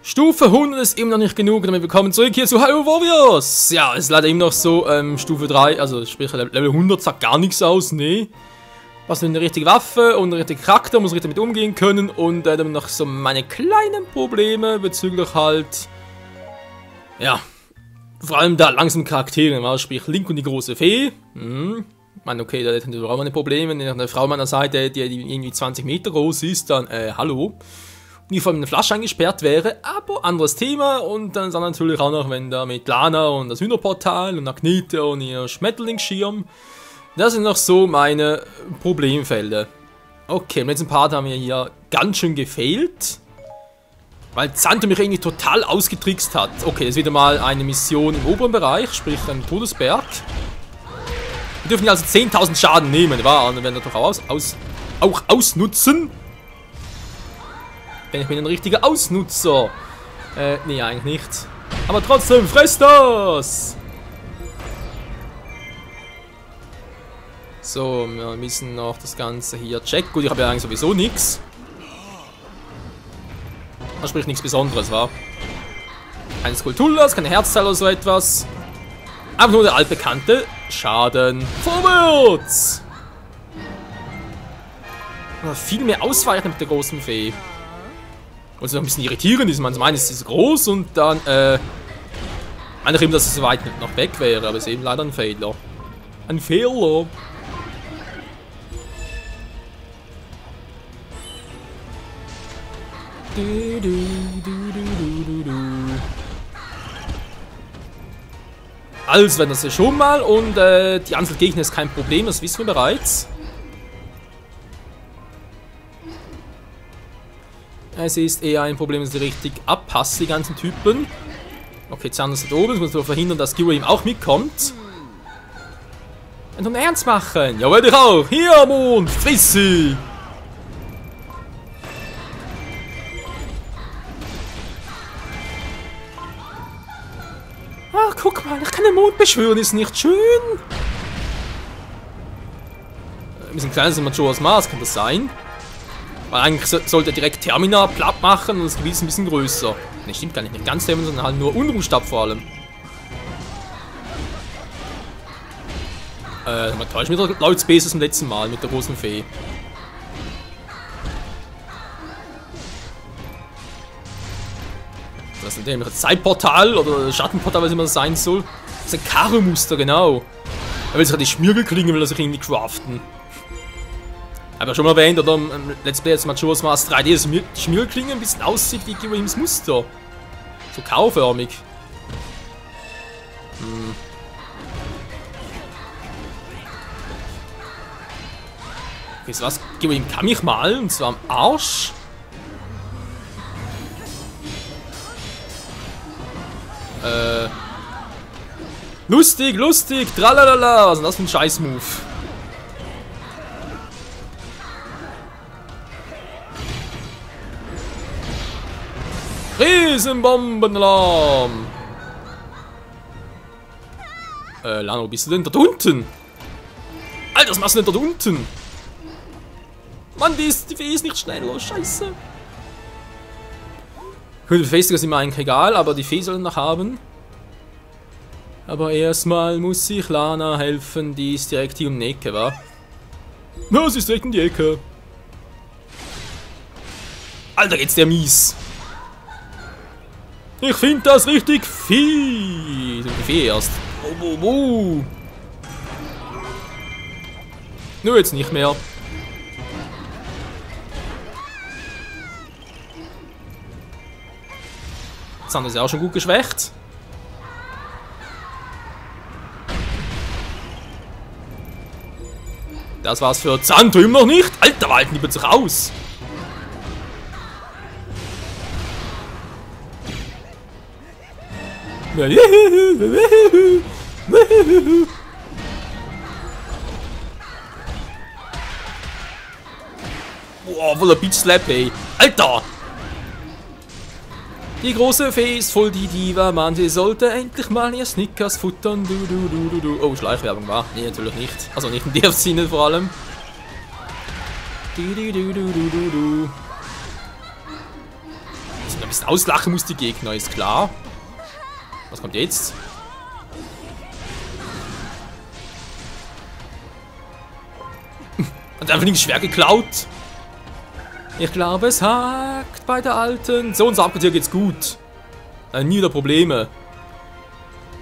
Stufe 100 ist immer noch nicht genug, damit willkommen zurück hier zu Hyrule Warriors. Ja, es ist leider immer noch so, Stufe 3, also sprich Level 100 sagt gar nichts aus, nee. Was eine richtige Waffe und ein richtiger Charakter, muss richtig damit umgehen können und dann noch so meine kleinen Probleme bezüglich halt, ja, vor allem da langsam Charaktere, also sprich Link und die große Fee. Ich meine, okay, da hätten wir auch meine Probleme, wenn ich eine Frau an meiner Seite, die irgendwie 20 Meter groß ist, dann, hallo. Die vor allem eine Flasche eingesperrt wäre, aber anderes Thema. Und dann natürlich auch noch, wenn da mit Lana und das Hühnerportal und Agnete und ihr Schmetterlingsschirm. Das sind noch so meine Problemfelder. Okay, im letzten Part haben wir hier ganz schön gefailt. Weil Zanto mich irgendwie total ausgetrickst hat. Okay, das ist wieder mal eine Mission im oberen Bereich, sprich am Todesberg. Wir dürfen ja also 10.000 Schaden nehmen, wahr? Und werden wir doch auch ausnutzen. Denn ich bin ein richtiger Ausnutzer. Nee, eigentlich nicht. Aber trotzdem, fresst das! So, wir müssen noch das Ganze hier checken. Gut, ich habe ja eigentlich sowieso nichts. Das spricht nichts Besonderes, wa? Keine Skulpturas, keine Herzteile oder so etwas. Einfach nur der altbekannte Schaden. Vorwärts! Viel mehr Ausweichen mit der großen Fee. Und noch ein bisschen irritierend ist, man meint, es ist groß und dann, meine eben, dass es so weit noch weg wäre, aber es ist eben leider ein Fehler. Ein Fehler. Also, wenn das ja schon mal und die Anzahl Gegner ist kein Problem, das wissen wir bereits. Es ist eher ein Problem, dass ich richtig abpasse, die ganzen Typen. Okay, Zander ist da oben, jetzt muss man verhindern, dass Gyro ihm auch mitkommt. Und dann ernst machen. Ja, wollte ich auch. Hier, Mond, friss sie. Ach, guck mal, ich kann den Mond beschwören, ist nicht schön. Ein bisschen kleiner sind Majora's Mask, kann das sein? Weil eigentlich sollte er direkt Termina platt machen und das Gebiet ist ein bisschen größer. Ne, stimmt gar nicht. Nicht ganz Termina, sondern halt nur Unruhstab vor allem. Man täuscht mich laut Spaces im letzten Mal mit der großen Fee. Das ist ein Zeitportal oder Schattenportal, was immer das sein soll. Das ist ein Karo-Muster, genau. Er will sich halt die Schmirgelklinge, will er sich irgendwie craften. Habe ja schon mal erwähnt, oder im Let's Play jetzt Majora's Mask 3D, dass die Schmirgelklinge ein bisschen aussieht wie Gyroims Muster. So kauförmig. Okay, so was? Gyroim kann mich mal, und zwar am Arsch. Lustig, lustig, tralalala, was ist denn das für ein Scheiß-Move? Riesenbombenalarm! Lana, wo bist du denn? Dort unten! Alter, was machst du denn dort unten? Mann, die Fee ist nicht schneller, scheiße! Höhe befestigen ist mir eigentlich egal, aber die Fee soll noch haben. Aber erstmal muss ich Lana helfen, die ist direkt hier um die Ecke, wa? Na, sie ist direkt in die Ecke. Alter, geht's der mies! Ich finde das richtig fies. Die Fee erst. Nur jetzt nicht mehr. Zander ist ja auch schon gut geschwächt. Das war's für Zanto immer noch nicht. Alter, Walten, die wird sich aus. Boah, voller Beach Slap, ey. Alter! Die große Fee ist voll die Diva, Mann. Sie sollte endlich mal ihr Snickers futtern. Oh, Schleichwerbung war. Nee, natürlich nicht. Also nicht in der Sinne vor allem. ein bisschen auslachen muss, die Gegner, ist klar. Was kommt jetzt? Hat einfach nicht schwer geklaut. Ich glaube, es hakt bei der Alten. So, unser Abquartier geht's gut. Nie wieder Probleme.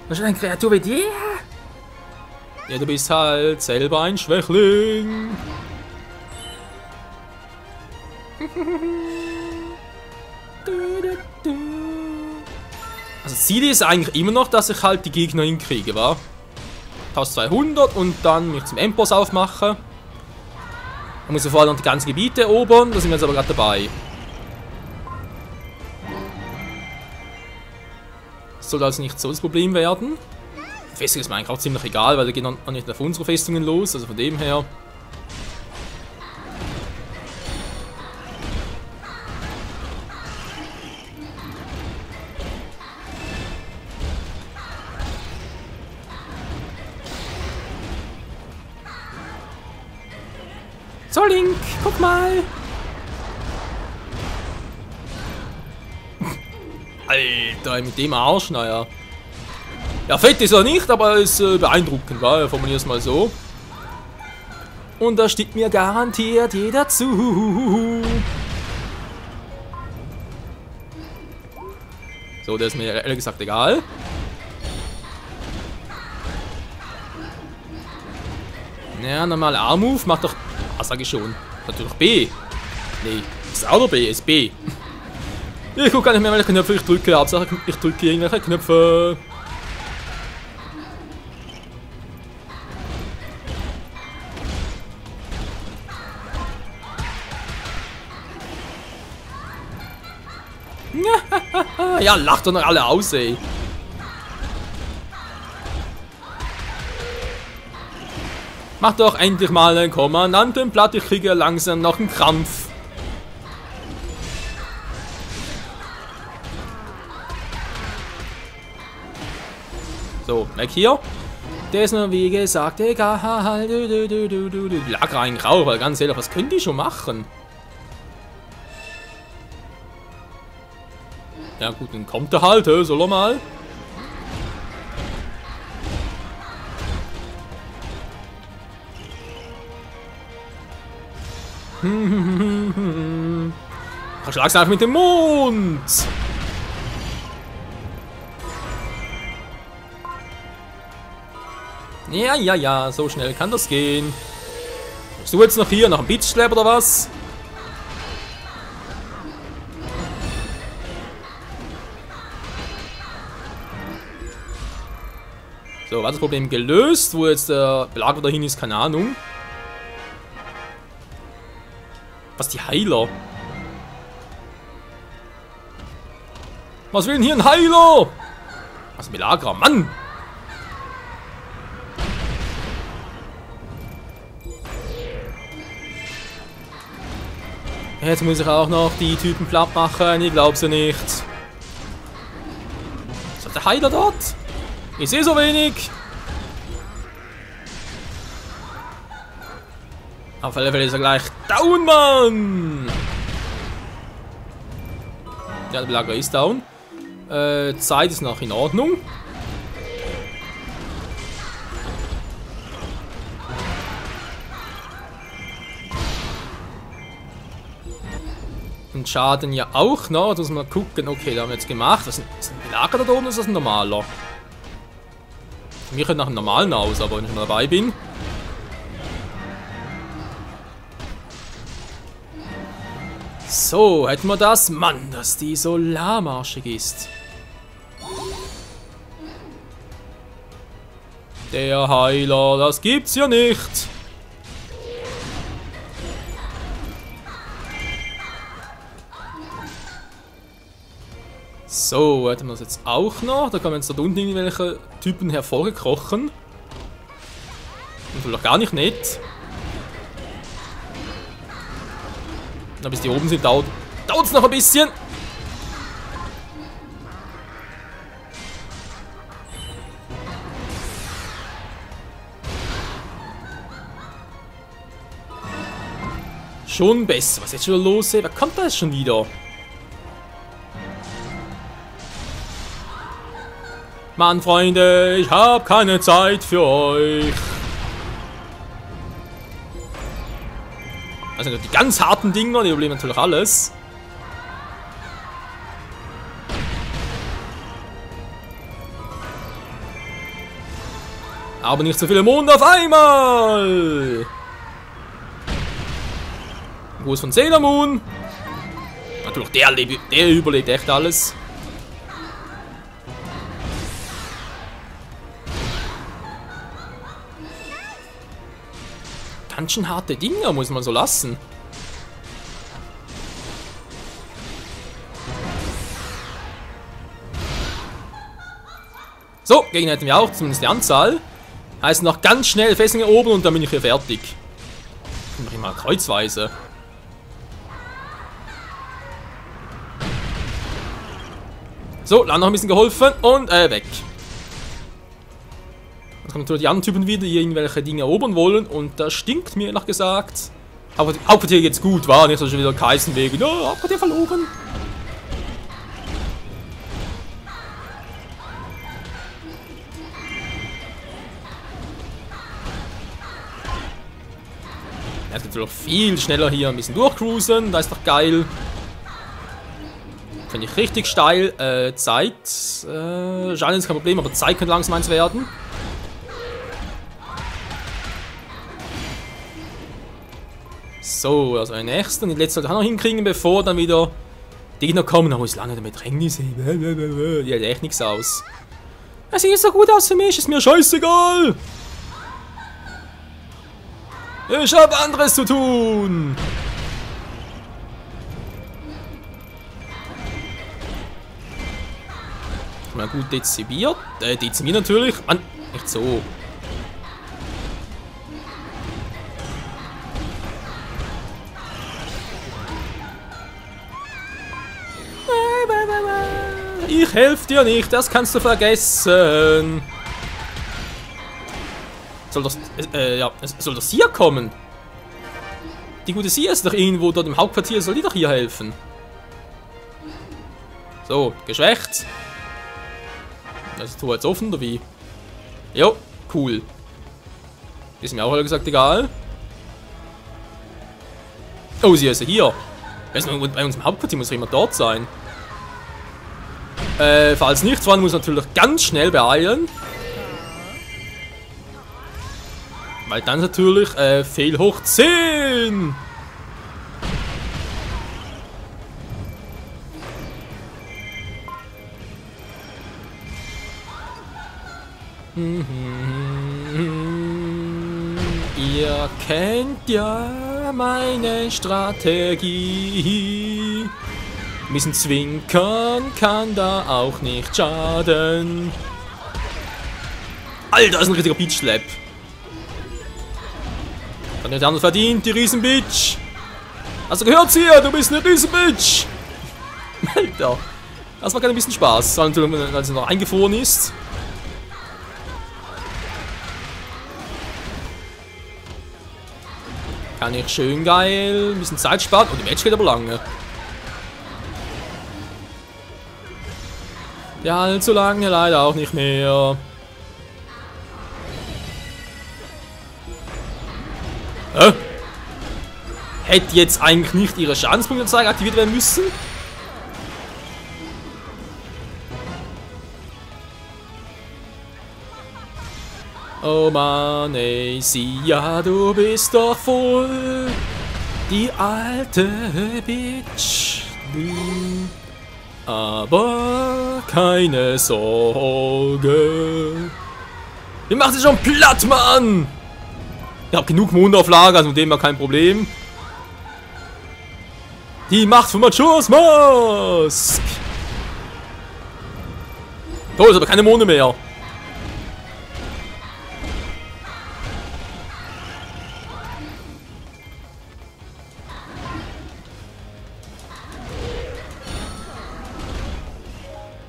Was ist eine Kreatur wie dir? Ja, du bist halt selber ein Schwächling. Also Ziel ist eigentlich immer noch, dass ich halt die Gegner hinkriege, wa? 1200 und dann mich zum Endboss aufmache. Dann muss ich vor allem noch die ganzen Gebiete erobern, da sind wir jetzt aber gerade dabei. Das soll also nicht so das Problem werden. Die Festung ist mir eigentlich auch ziemlich egal, weil da gehen noch nicht auf unsere Festungen los, also von dem her. So, Link, guck mal. Alter, mit dem Arsch, naja. Ja, fett ist er nicht, aber er ist beeindruckend, war er, formulier es mal so. Und da steht mir garantiert jeder zu. So, der ist mir ehrlich gesagt egal. Ja, normal A-Move macht doch... Ah, sag ich schon. Natürlich B. Nee, ist A oder B? Ist B. Ich gucke gar nicht mehr, welche Knöpfe ich drücke. Hauptsache, ich drücke irgendwelche Knöpfe. Ja, lacht doch noch alle aus, ey. Mach doch endlich mal einen Kommandanten platt, ich kriege langsam noch einen Krampf. So, weg hier. Der ist nur wie gesagt egal. Die lag eigentlich auch, weil ganz ehrlich, was können die schon machen? Ja gut, dann kommt er halt, soll er mal. Verschlag's einfach mit dem Mond! Ja, ja, ja, so schnell kann das gehen. Bist du jetzt noch hier, nach dem Bitchslap oder was? So, war das Problem gelöst? Wo jetzt der Belager dahin ist, keine Ahnung. Was, die Heiler? Was will denn hier ein Heiler? Was, ein Belagerer? Mann! Jetzt muss ich auch noch die Typen platt machen, ich glaub's ja nicht. Ist das der Heiler dort? Ich sehe so wenig. Auf alle Fälle ist er gleich down, Mann! Ja, der Belager ist down. Zeit ist noch in Ordnung. Und Schaden ja auch noch. Da muss man gucken. Okay, da haben wir jetzt gemacht. Was ist ein Belager da oben oder ist das ein normaler? Mir könnte nach einem normalen aus, aber wenn ich mal dabei bin. So, hätten wir das. Mann, dass die so lahmarschig ist. Der Heiler, das gibt's ja nicht. So, hätten wir das jetzt auch noch. Da kommen jetzt dort unten irgendwelche Typen hervorgekrochen. Und vielleicht gar nicht nett. Na, bis die oben sind, dauert es noch ein bisschen. Schon besser. Was ist jetzt schon los? Wer kommt da jetzt schon wieder? Mann, Freunde, ich habe keine Zeit für euch. Also die ganz harten Dinger, die überleben natürlich alles. Aber nicht so viele Monde auf einmal. Gruß von Sailor Moon. Natürlich, der überlebt echt alles. Ganz schön harte Dinger, muss man so lassen. So, Gegner hätten wir auch, zumindest die Anzahl. Heißt noch ganz schnell Festungen oben und dann bin ich hier fertig. Ich mache mal kreuzweise. So, dann noch ein bisschen geholfen und weg. Jetzt kommen natürlich die anderen Typen wieder, die irgendwelche Dinge erobern wollen und das stinkt mir ehrlich gesagt. Hauptquartier geht's gut, war nicht so schon wieder Kaisen wegen. Oh, Hauptquartier verloren. Jetzt geht es noch viel schneller hier ein bisschen durchcruisen, das ist doch geil. Finde ich richtig steil. Zeit. Schein ist kein Problem, aber Zeit könnte langsam eins werden. So, also den nächsten und den letzten sollte ich auch noch hinkriegen, bevor dann wieder die Gegner kommen. Da muss ich lange damit Bedrängnis sehen. Die hält echt nichts aus. Es sieht so gut aus für mich, ist mir scheißegal. Ich habe anderes zu tun. Mal gut dezimiert. Dezimiert natürlich. Nicht so. Ich helfe dir nicht, das kannst du vergessen. Soll das hier kommen? Die gute Sie ist doch irgendwo dort im Hauptquartier, soll die doch hier helfen. So, geschwächt. Das ist Tor jetzt offen, oder wie? Jo, cool. Ist mir auch ehrlich gesagt egal. Oh, sie ist ja hier. Bei uns im Hauptquartier muss jemand dort sein. Falls nicht, Swan muss natürlich ganz schnell beeilen. Weil dann natürlich Fehl hoch 10. Ihr kennt ja meine Strategie. Ein bisschen zwinkern kann da auch nicht schaden. Alter, das ist ein richtiger Bitch-Slap. Hat nicht anders verdient, die Riesenbitch. Also gehört hier, du bist eine Riesenbitch. Alter, das macht ein bisschen Spaß, als er noch eingefroren ist. Kann ich schön geil, ein bisschen Zeit sparen. Und die Match geht aber lange. Ja, allzu lange leider auch nicht mehr. Hätte jetzt eigentlich nicht ihre Schadenspunktanzeige aktiviert werden müssen? Oh Mann, ey, sieh ja, du bist doch voll die alte Bitch. Aber keine Sorge. Wir machen sie schon platt, Mann! Ich hab genug Monde auf Lager, also mit dem war kein Problem. Die Macht von Majora's Mask! Oh, ist aber keine Monde mehr.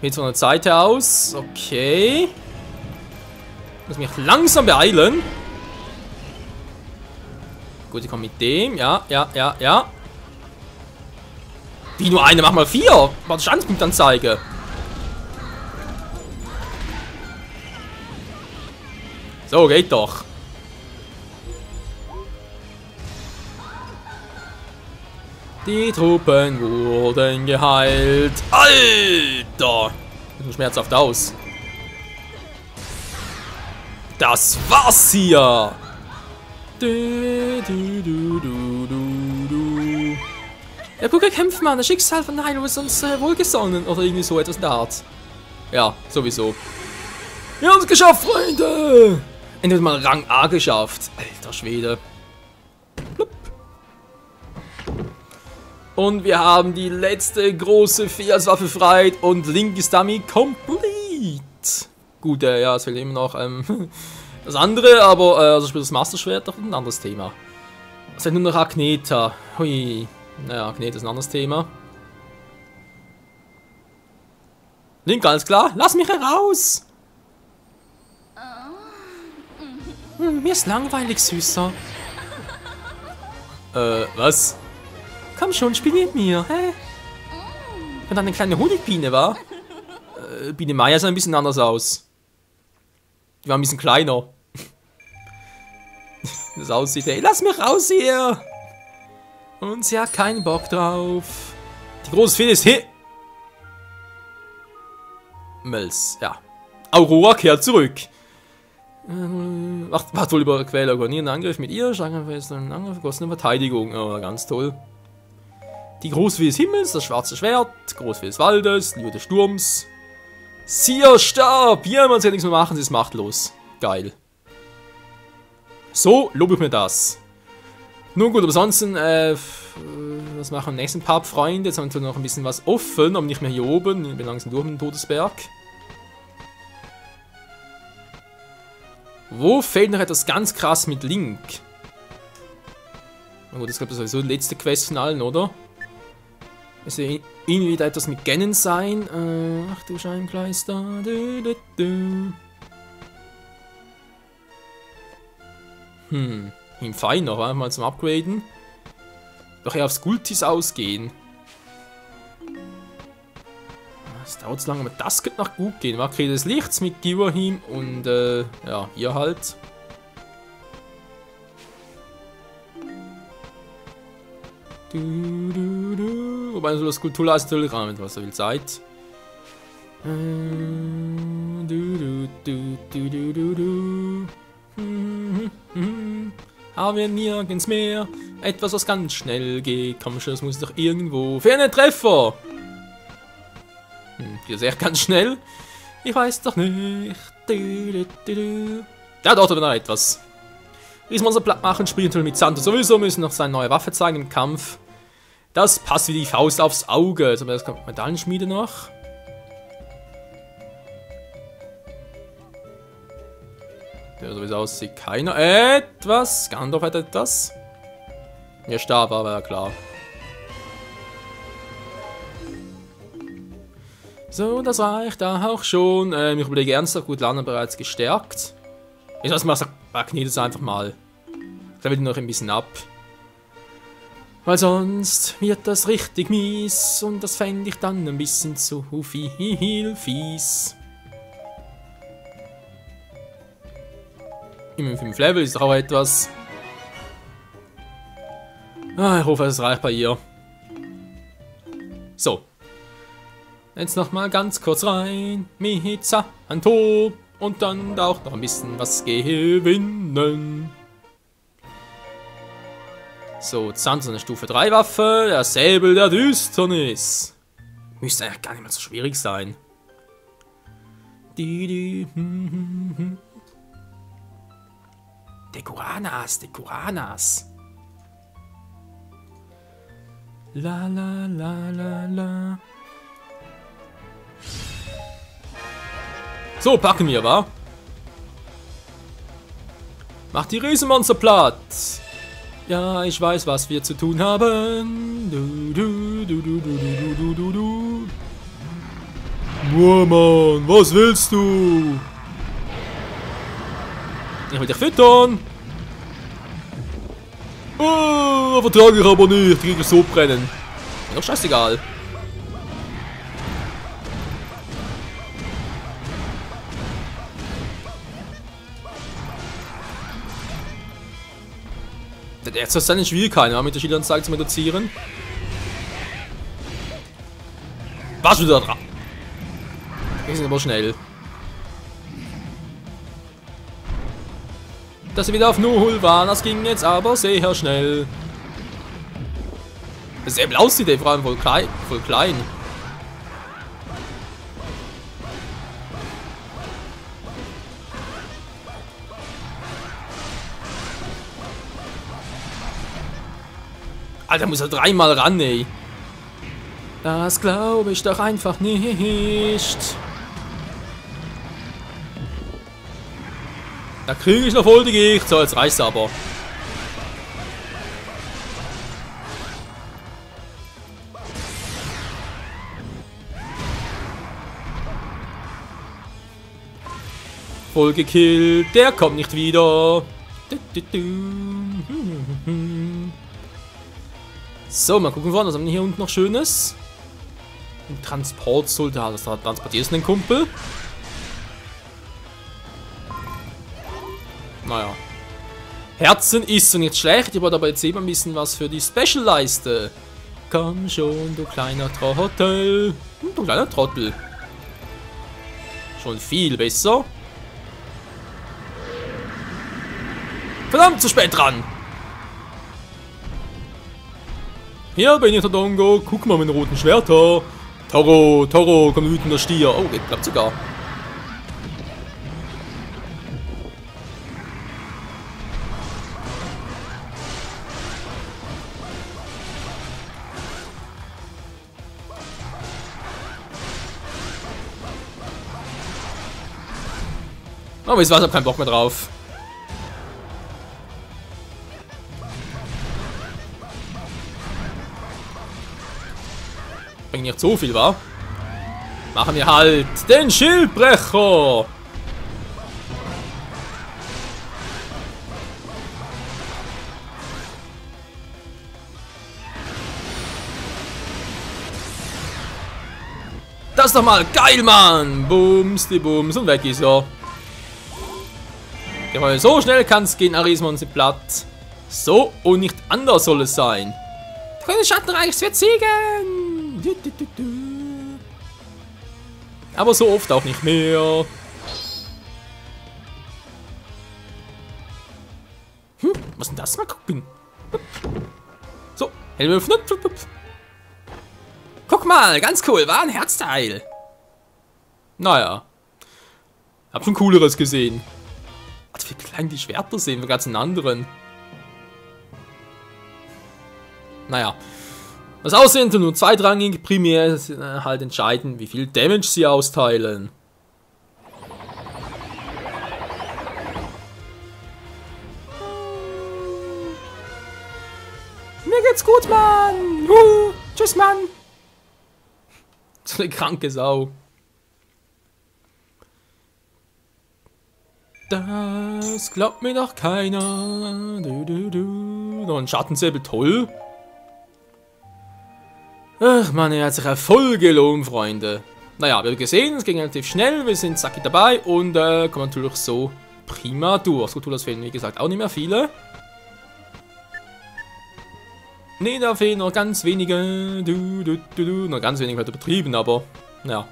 Jetzt von der Seite aus. Okay. Muss mich langsam beeilen. Gut, ich komme mit dem. Ja. Wie nur eine? Mach mal 4. Warte, Schadenspunktanzeige. So, geht doch. Die Truppen wurden geheilt. Alter! Das sieht schmerzhaft aus. Das war's hier! Ja, guck, er kämpft, Mann. Das Schicksal von Hyrule ist uns wohlgesonnen. Oder irgendwie so etwas in der Art. Ja, sowieso. Wir haben es geschafft, Freunde! Endlich mal Rang A geschafft. Alter Schwede. Plupp. Und wir haben die letzte große Fias-Waffe frei und Link ist damit complete. Gut, ja, es fehlt immer noch das andere, aber also spielt das Master-Schwert doch ein anderes Thema. Es fehlt nur noch Agnetha. Hui. Naja, Agnetha ist ein anderes Thema. Link, alles klar? Lass mich heraus! Mir ist langweilig, Süßer. Was? Komm schon, spiel mit mir, hä? Wenn da eine kleine Honigbiene war? Biene Maya sah ein bisschen anders aus. Die war ein bisschen kleiner. Das aussieht, ey, lass mich raus hier! Und sie hat keinen Bock drauf. Die große Fee ist Mels, ja. Aurora kehrt zurück. Macht wohl über Quälergonierenden Angriff mit ihr. Schlangenfesten Angriff, kostende Verteidigung. Oh, ganz toll. Die Großfee des Himmels, das schwarze Schwert. Großfee des Waldes, Liebe des Sturms. Sia starb! Ja, man kann nichts mehr machen, sie ist machtlos. Geil. So lobe ich mir das. Nun gut, aber ansonsten, was machen wir im nächsten Part, Freunde? Jetzt haben wir noch ein bisschen was offen, aber nicht mehr hier oben. Ich bin langsam durch mit dem Todesberg. Wo fehlt noch etwas ganz krass mit Link? Na gut, das ist sowieso die letzte Quest von allen, oder? Es wird irgendwie da etwas mit Ganon sein. Ach du Scheibenkleister. Im Fein noch, mal zum Upgraden. Doch eher aufs Gultis ausgehen. Das dauert so lange, aber das könnte noch gut gehen. Okay, des Lichts mit Giverhim und ja, ihr halt. Wobei so das Kultur ist natürlich ran, mit was so viel Zeit. Haben wir nirgends mehr etwas, was ganz schnell geht. Komm schon, das muss doch irgendwo. Für einen Treffer! Geht das echt ganz schnell? Ich weiß doch nicht. Da dauert aber noch etwas. Riesenmonster platt machen, spielen mit Santo sowieso, müssen noch seine neue Waffe zeigen im Kampf. Das passt wie die Faust aufs Auge. Jetzt haben wir das Medaillenschmiede noch. Der sowieso aussieht keiner. Etwas. Gandalf hat etwas. Mir starb, aber ja klar. So, das reicht da auch schon. Ich überlege ernsthaft, gut, Lana bereits gestärkt. Ich lasse mal Agnetha einfach mal. Da will ich noch ein bisschen ab. Weil sonst wird das richtig mies und das fände ich dann ein bisschen zu viel fies. Im 5 Level ist doch auch etwas. Ich hoffe, es reicht bei ihr. So. Jetzt nochmal ganz kurz rein. Mit Santo. Und dann auch noch ein bisschen was gewinnen. So, Santo eine Stufe 3 Waffe. Der Säbel der Düsternis. Müsste eigentlich gar nicht mehr so schwierig sein. Dekoranas, Dekoranas. La la la la la. So, packen wir, wa? Mach die Riesenmonster platt. Ja, ich weiß, was wir zu tun haben. Boah, Mann, was willst du? Ich will dich füttern. Oh, vertrage ich aber nicht. Die Gegner so brennen. Mir doch scheißegal. Der hat so seine Schwierigkeiten, mit der Schildanzeige zu reduzieren. Warst du da dran? Wir sind aber schnell. Dass sie wieder auf 0 waren, das ging jetzt aber sehr schnell. Das Säbel aussieht, ey, vor allem voll klein. Alter, muss er 3-mal ran, ey. Das glaube ich doch einfach nicht. Da kriege ich noch voll die Gicht. So, jetzt reicht's aber. Voll gekillt. Der kommt nicht wieder. So, mal gucken, was haben wir hier unten noch Schönes? Ein Transportsoldat, das transportiert den Kumpel. Naja. Herzen ist so nicht schlecht, ich wollte aber jetzt eben ein bisschen was für die Special-Leiste. Komm schon, du kleiner Trottel. Du kleiner Trottel. Schon viel besser. Verdammt, zu spät dran. Hier bin ich, der Dongo. Guck mal, meine roten Schwerter. Toro, komm wütender Stier. Oh, geht, klappt sogar. Aber ich hab keinen Bock mehr drauf. Bringt nicht so viel, wa? Machen wir halt den Schildbrecher! Das ist doch mal geil, Mann! Bums, die Bums und weg ist er. Ja, so schnell kann es gehen, Arismon sie platt. So und nicht anders soll es sein. Das Schattenreich wird siegen! Aber so oft auch nicht mehr. Was ist denn das? Mal gucken. So, Helm öffnet. Guck mal, ganz cool, war ein Herzteil. Naja. Hab schon Cooleres gesehen. Wie klein die Schwerter sind, wie ganzen anderen. Naja. Das Aussehen tut nur zweitrangig, primär ist halt entscheidend, wie viel Damage sie austeilen. Mir geht's gut, Mann! Tschüss, Mann! So eine kranke Sau. Das glaubt mir doch keiner. Noch ein Schattensäbel, toll. Ach man, er hat sich ja voll gelohnt, Freunde. Naja, wir haben gesehen, es ging relativ schnell, wir sind zackig dabei und kommen natürlich so prima durch. So das fehlen, wie gesagt, auch nicht mehr viele. Ne, da fehlen noch ganz wenige. Noch ganz wenige wird übertrieben, aber naja.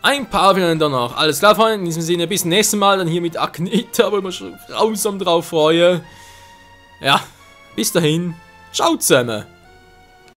Ein paar fehlen dann noch. Alles klar, Freunde, in diesem Sinne, bis zum nächsten Mal, dann hier mit Agneta, wo ich mich schon grausam drauf freue. Ja, bis dahin, ciao zusammen.